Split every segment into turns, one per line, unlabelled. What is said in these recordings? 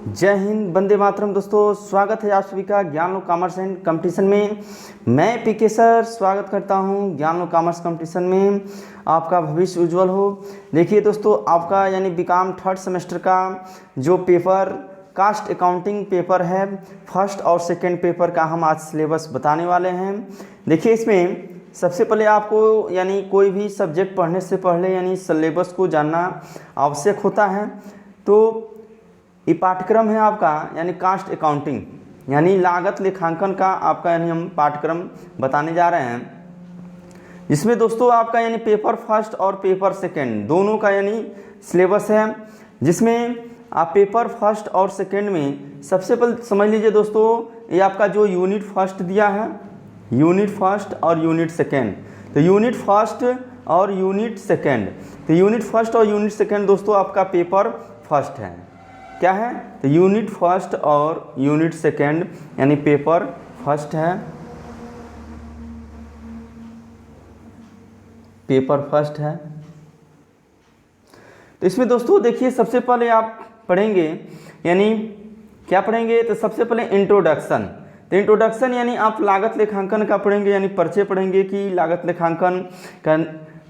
जय हिंद, वंदे मातरम। दोस्तों, स्वागत है आप सभी का ज्ञान लो कॉमर्स एंड कंपटीशन में। मैं पीके सर स्वागत करता हूं ज्ञान लो कॉमर्स कंपटीशन में। आपका भविष्य उज्जवल हो। देखिए दोस्तों, आपका यानी बीकॉम थर्ड सेमेस्टर का जो पेपर कास्ट अकाउंटिंग पेपर है, फर्स्ट और सेकेंड पेपर का हम आज सिलेबस बताने वाले हैं। देखिए, इसमें सबसे पहले आपको यानी कोई भी सब्जेक्ट पढ़ने से पहले यानी सिलेबस को जानना आवश्यक होता है। तो ये पाठ्यक्रम है आपका यानी कास्ट अकाउंटिंग यानी लागत लेखांकन का आपका यानी हम पाठ्यक्रम बताने जा रहे हैं, जिसमें दोस्तों आपका यानी पेपर फर्स्ट और पेपर सेकंड दोनों का यानी सिलेबस है। जिसमें आप पेपर फर्स्ट और सेकंड में सबसे पहले समझ लीजिए दोस्तों, ये आपका जो यूनिट फर्स्ट दिया है, यूनिट फर्स्ट और यूनिट सेकंड। तो यूनिट फर्स्ट और यूनिट सेकंड, तो यूनिट फर्स्ट और यूनिट सेकंड दोस्तों आपका पेपर फर्स्ट है। क्या है? तो यूनिट फर्स्ट और यूनिट सेकंड यानी पेपर फर्स्ट है, पेपर फर्स्ट है। तो इसमें दोस्तों देखिए, सबसे पहले आप पढ़ेंगे यानी क्या पढ़ेंगे? तो सबसे पहले इंट्रोडक्शन। तो इंट्रोडक्शन यानी आप लागत लेखांकन का पढ़ेंगे, यानी परिचय पढ़ेंगे कि लागत लेखांकन का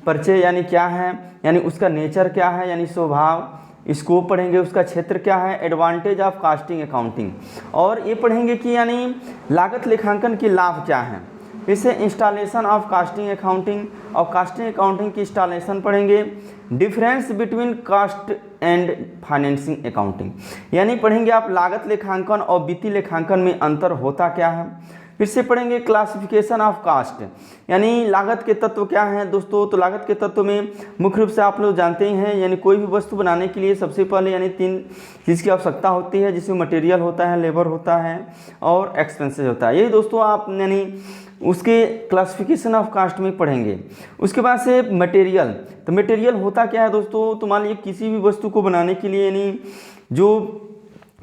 परिचय यानी क्या है, यानी उसका नेचर क्या है, यानी स्वभाव, स्कोप पढ़ेंगे, उसका क्षेत्र क्या है, एडवांटेज ऑफ कास्टिंग अकाउंटिंग। और ये पढ़ेंगे कि यानी लागत लेखांकन के लाभ क्या हैं। इसे इंस्टॉलेशन ऑफ कास्टिंग अकाउंटिंग और कास्टिंग अकाउंटिंग की इंस्टॉलेशन पढ़ेंगे। Difference between caste and financing accounting यानी पढ़ेंगे आप लागत लेखांकन और वित्तीय लेखांकन में अंतर होता क्या है। फिर से पढ़ेंगे क्लासिफिकेशन ऑफ कास्ट यानी लागत के तत्व क्या हैं दोस्तों। तो लागत के तत्व में मुख्य रूप से आप लोग जानते ही हैं, यानी कोई भी वस्तु बनाने के लिए सबसे पहले यानी 3 चीज़ की आवश्यकता होती है, जिसमें मटेरियल होता है, लेबर होता है और एक्सपेंसेस होता है। यही दोस्तों आप यानी उसके क्लासिफिकेशन ऑफ कास्ट में पढ़ेंगे। उसके बाद से मटेरियल, तो मटेरियल होता क्या है दोस्तों। तो मान लीजिए किसी भी वस्तु को बनाने के लिए यानी जो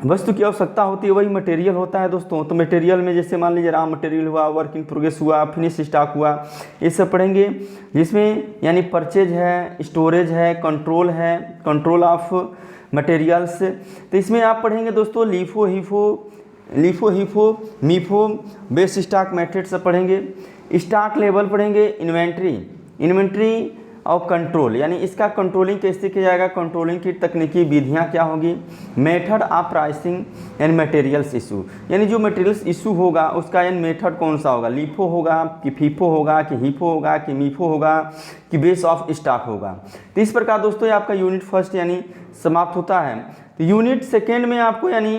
वस्तु की आवश्यकता होती है वही मटेरियल होता है दोस्तों। तो मटेरियल में जैसे मान लीजिए रॉ मटेरियल हुआ, वर्क इन प्रोग्रेस हुआ, फिनिश स्टॉक हुआ, ये सब पढ़ेंगे। जिसमें यानी परचेज है, स्टोरेज है, कंट्रोल है, कंट्रोल ऑफ मटेरियल्स। तो इसमें आप पढ़ेंगे दोस्तों लीफो, हीफो, मीफो, बेस स्टॉक मेथड सब पढ़ेंगे। स्टॉक लेवल पढ़ेंगे, इन्वेंट्री और कंट्रोल यानी इसका कंट्रोलिंग कैसे किया जाएगा, कंट्रोलिंग की तकनीकी विधियां क्या होगी। मेथड ऑफ प्राइसिंग यानी मटेरियल्स इशू यानी जो मटेरियल्स इशू होगा उसका यानी मेथड कौन सा होगा, लीफो होगा कि फीफो होगा कि हीफो होगा कि मीफो होगा कि बेस ऑफ स्टॉक होगा। तो इस प्रकार दोस्तों ये आपका यूनिट फर्स्ट यानी समाप्त होता है। तो यूनिट सेकेंड में आपको यानी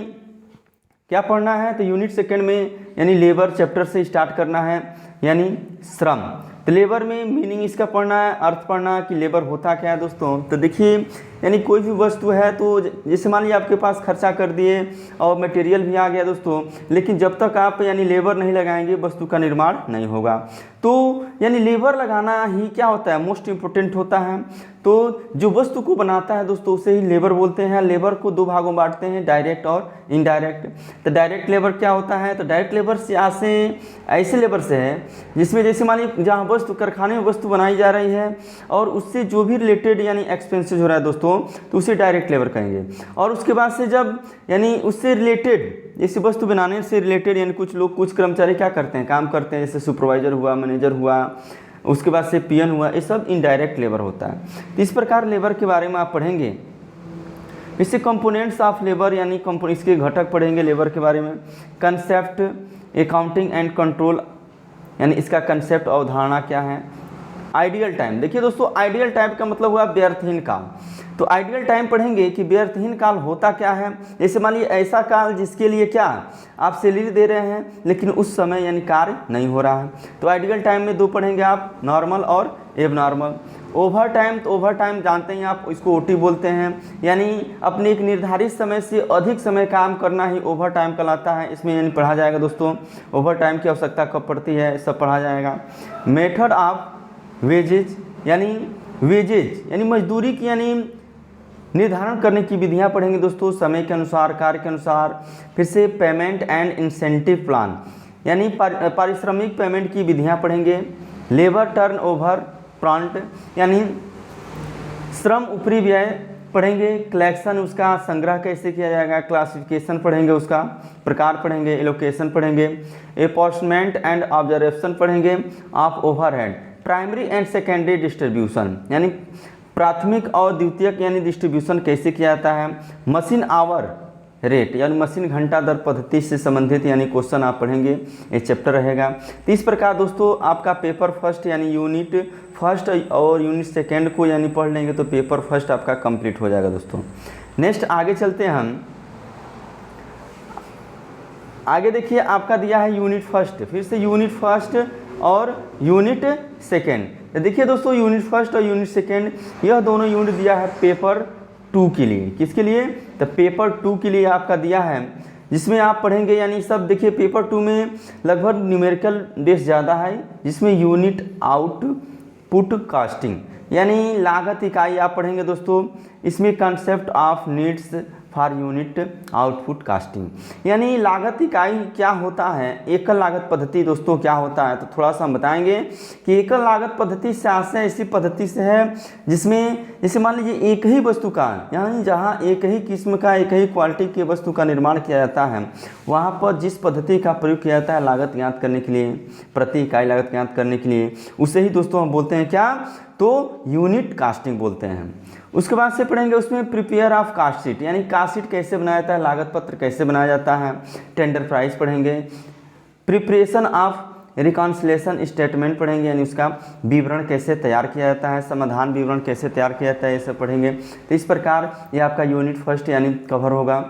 क्या पढ़ना है? तो यूनिट सेकेंड में यानी लेबर चैप्टर से स्टार्ट करना है, यानी श्रम। तो लेबर में मीनिंग इसका पढ़ना है, अर्थ पढ़ना कि लेबर होता क्या है दोस्तों। तो देखिए, यानी कोई भी वस्तु है तो जैसे मान लीजिए आपके पास खर्चा कर दिए और मटेरियल भी आ गया दोस्तों, लेकिन जब तक आप यानी लेबर नहीं लगाएंगे वस्तु का निर्माण नहीं होगा। तो यानी लेबर लगाना ही क्या होता है, मोस्ट इम्पोर्टेंट होता है। तो जो वस्तु को बनाता है दोस्तों उसे ही लेबर बोलते हैं। लेबर को 2 भागों में बांटते हैं, डायरेक्ट और इनडायरेक्ट। तो डायरेक्ट लेबर क्या होता है? तो डायरेक्ट लेबर से ऐसे लेबर से है जिसमें जैसे मान लीजिए जहाँ वस्तु कारखाने में वस्तु बनाई जा रही है और उससे जो भी रिलेटेड यानी एक्सपेंसेस हो रहा है दोस्तों, तो उसे डायरेक्ट लेबर कहेंगे। और उसके बाद से जब यानी उससे रिलेटेड जैसे वस्तु बनाने से रिलेटेड यानी कुछ लोग, कुछ कर्मचारी क्या करते हैं, काम करते हैं, जैसे सुपरवाइजर हुआ, मैनेजर हुआ, उसके बाद से पीएन हुआ, ये सब इनडायरेक्ट लेबर होता है। तो इस प्रकार लेबर के बारे में आप पढ़ेंगे। इससे कंपोनेंट्स ऑफ लेबर यानी इसके घटक पढ़ेंगे लेबर के बारे में। कंसेप्ट अकाउंटिंग एंड कंट्रोल यानी इसका कंसेप्ट अवधारणा क्या है। आइडियल टाइम, देखिए दोस्तों आइडियल टाइम का मतलब हुआ व्यर्थहीन काल। तो आइडियल टाइम पढ़ेंगे कि व्यर्थहीन काल होता क्या है। जैसे मान लीजिए ऐसा काल जिसके लिए क्या आप सैलरी दे रहे हैं लेकिन उस समय यानी कार्य नहीं हो रहा है। तो आइडियल टाइम में 2 पढ़ेंगे आप, नॉर्मल और एबनॉर्मल। ओवर टाइम, तो ओवर टाइम जानते हैं आप, इसको ओटी बोलते हैं, यानी अपने एक निर्धारित समय से अधिक समय काम करना ही ओवर टाइम कहलाता है। इसमें यानी पढ़ा जाएगा दोस्तों ओवर टाइम की आवश्यकता कब पड़ती है, सब पढ़ा जाएगा। मेथड ऑफ वेजेज यानी मजदूरी की यानी निर्धारण करने की विधियां पढ़ेंगे दोस्तों, समय के अनुसार, कार्य के अनुसार। फिर से पेमेंट एंड इंसेंटिव प्लान यानी पारिश्रमिक पेमेंट की विधियां पढ़ेंगे। लेबर टर्नओवर प्लांट यानी श्रम ऊपरी व्यय पढ़ेंगे कलेक्शन, उसका संग्रह कैसे किया जाएगा, क्लासिफिकेशन पढ़ेंगे, उसका प्रकार पढ़ेंगे, एलोकेशन पढ़ेंगे, अपॉर्चमेंट एंड ऑब्जर्वेशन पढ़ेंगे of overhead, primary and secondary distribution यानी प्राथमिक और द्वितीयक यानी डिस्ट्रीब्यूशन कैसे किया जाता है, मशीन आवर रेट यानी मशीन घंटा दर पद्धति से संबंधित यानी क्वेश्चन आप पढ़ेंगे, ये चैप्टर रहेगा। तो इस प्रकार दोस्तों आपका पेपर फर्स्ट यानी यूनिट फर्स्ट और यूनिट सेकेंड को यानी पढ़ लेंगे तो पेपर फर्स्ट आपका कंप्लीट हो जाएगा दोस्तों। नेक्स्ट आगे चलते हैं हम, आगे देखिए आपका दिया है यूनिट फर्स्ट, फिर से यूनिट फर्स्ट और यूनिट सेकेंड। तो देखिए दोस्तों यूनिट फर्स्ट और यूनिट सेकेंड यह दोनों यूनिट दिया है पेपर 2 के लिए। किसके लिए? तो पेपर 2 के लिए आपका दिया है, जिसमें आप पढ़ेंगे यानी सब देखिए पेपर 2 में लगभग न्यूमेरिकल बेस ज़्यादा है, जिसमें यूनिट आउटपुट कास्टिंग यानी लागत इकाई आप पढ़ेंगे दोस्तों। इसमें concept of needs for unit output casting यानी लागत इकाई क्या होता है, एकल लागत पद्धति दोस्तों क्या होता है, तो थोड़ा सा हम बताएंगे कि एकल लागत पद्धति से आशय ऐसी पद्धति से है जिसमें जैसे मान लीजिए एक ही वस्तु का यानी जहाँ एक ही किस्म का एक ही क्वालिटी की वस्तु का निर्माण किया जाता है, वहाँ पर जिस पद्धति का प्रयोग किया जाता है लागत ज्ञात करने के लिए, प्रति इकाई लागत ज्ञात करने के लिए, उसे ही दोस्तों हम बोलते हैं क्या, तो यूनिट कास्टिंग बोलते हैं। उसके बाद से पढ़ेंगे उसमें प्रिपेयर ऑफ कास्ट शीट यानी कास्ट शीट कैसे बनाया जाता है, लागत पत्र कैसे बनाया जाता है, टेंडर प्राइस पढ़ेंगे, प्रिपरेशन ऑफ रिकॉन्सिलेशन स्टेटमेंट पढ़ेंगे यानी उसका विवरण कैसे तैयार किया जाता है, समाधान विवरण कैसे तैयार किया जाता है, ये सब पढ़ेंगे। तो इस प्रकार ये आपका यूनिट फर्स्ट यानी कवर होगा।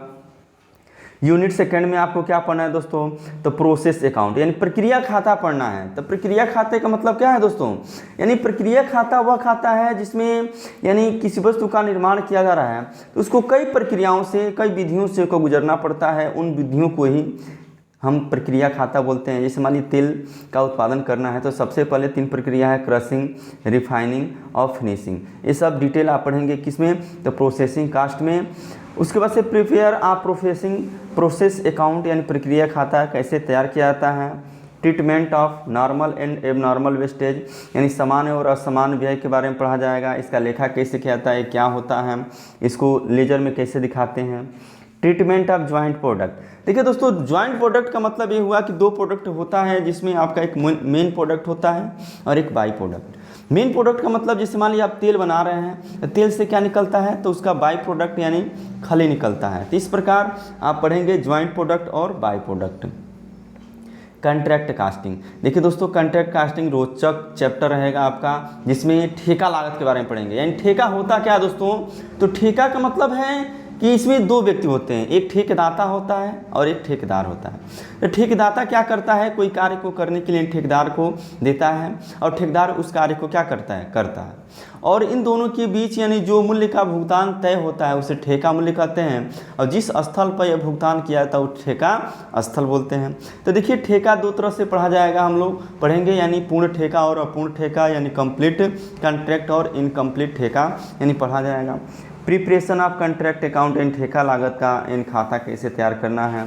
यूनिट सेकंड में आपको क्या पढ़ना है दोस्तों, तो प्रोसेस अकाउंट यानी प्रक्रिया खाता पढ़ना है। तो प्रक्रिया खाते का मतलब क्या है दोस्तों, यानी प्रक्रिया खाता वह खाता है जिसमें यानी किसी वस्तु का निर्माण किया जा रहा है तो उसको कई प्रक्रियाओं से कई विधियों से को गुजरना पड़ता है, उन विधियों को ही हम प्रक्रिया खाता बोलते हैं। जैसे मान लीजिए तेल का उत्पादन करना है तो सबसे पहले 3 प्रक्रिया है, क्रशिंग, रिफाइनिंग और फिनिशिंग। ये सब डिटेल आप पढ़ेंगे किसमें, तो प्रोसेसिंग कास्ट में। उसके बाद से प्रिपेयर आप प्रोसेस अकाउंट यानी प्रक्रिया खाता कैसे तैयार किया जाता है, treatment of normal and abnormal wastage यानी सामान्य और असामान्य व्यय के बारे में पढ़ा जाएगा, इसका लेखा कैसे किया जाता है, क्या होता है, इसको लेजर में कैसे दिखाते हैं। ट्रीटमेंट ऑफ ज्वाइंट प्रोडक्ट, देखिए दोस्तों ज्वाइंट प्रोडक्ट का मतलब ये हुआ कि 2 प्रोडक्ट होता है जिसमें आपका एक मेन प्रोडक्ट होता है और एक बाई प्रोडक्ट। मेन प्रोडक्ट का मतलब जैसे मान लीजिए आप तेल बना रहे हैं तो तेल से क्या निकलता है, तो उसका बाई प्रोडक्ट यानी खली निकलता है। तो इस प्रकार आप पढ़ेंगे ज्वाइंट प्रोडक्ट और बाई प्रोडक्ट। कंट्रैक्ट कास्टिंग, देखिए दोस्तों कंट्रैक्ट कास्टिंग रोचक चैप्टर रहेगा आपका, जिसमें ठेका लागत के बारे में पढ़ेंगे। यानी ठेका होता क्या है दोस्तों, तो ठेका का मतलब है कि इसमें 2 व्यक्ति होते हैं, एक ठेकेदाता होता है और एक ठेकेदार होता है। तो ठेकेदाता क्या करता है, कोई कार्य को करने के लिए ठेकेदार को देता है और ठेकेदार उस कार्य को क्या करता है, और इन दोनों के बीच यानी जो मूल्य का भुगतान तय होता है उसे ठेका मूल्य कहते हैं, और जिस स्थल पर यह भुगतान किया जाता है वो ठेका स्थल बोलते हैं। तो देखिए ठेका 2 तरह से पढ़ा जाएगा, हम लोग पढ़ेंगे यानी पूर्ण ठेका और अपूर्ण ठेका यानी कंप्लीट कॉन्ट्रैक्ट और इनकम्प्लीट ठेका यानी पढ़ा जाएगा। Preparation of contract account and ठेका लागत का इन खाता कैसे तैयार करना है,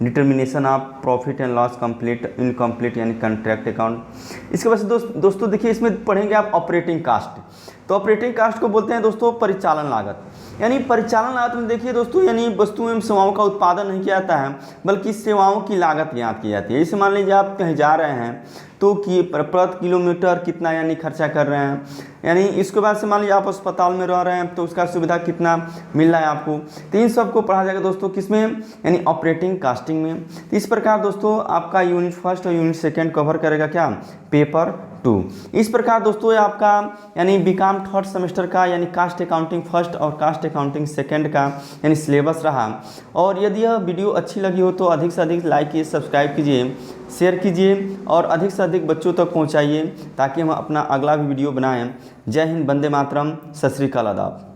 determination of profit and loss complete incomplete यानी कॉन्ट्रैक्ट अकाउंट। इसके बाद से दोस्तों देखिए इसमें पढ़ेंगे आप ऑपरेटिंग कास्ट। तो ऑपरेटिंग कास्ट को बोलते हैं दोस्तों परिचालन लागत, यानी परिचालन लागत में देखिए दोस्तों यानी वस्तुओं एवं सेवाओं का उत्पादन नहीं किया जाता है बल्कि सेवाओं की लागत ज्ञात की जाती है। जैसे मान लीजिए आप कहीं जा रहे हैं तो कि प्रति किलोमीटर कितना यानी खर्चा कर रहे हैं, यानी इसके बाद से मान लीजिए आप अस्पताल में रह रहे हैं तो उसका सुविधा कितना मिल रहा है आपको। तो इन सबको पढ़ा जाएगा दोस्तों किसमें, यानी ऑपरेटिंग कास्टिंग में। तो इस प्रकार दोस्तों आपका यूनिट फर्स्ट और यूनिट सेकेंड कवर करेगा क्या, पेपर 2। इस प्रकार दोस्तों ये आपका यानी बीकॉम 3rd सेमेस्टर का यानी कास्ट अकाउंटिंग फर्स्ट और कास्ट अकाउंटिंग सेकेंड का यानी सिलेबस रहा। और यदि यह वीडियो अच्छी लगी हो तो अधिक से अधिक लाइक कीजिए, सब्सक्राइब कीजिए, शेयर कीजिए और अधिक से अधिक बच्चों तक पहुंचाइए ताकि हम अपना अगला भी वीडियो बनाएं। जय हिंद, वंदे मातरम, सत श्री अकाल, आदाब।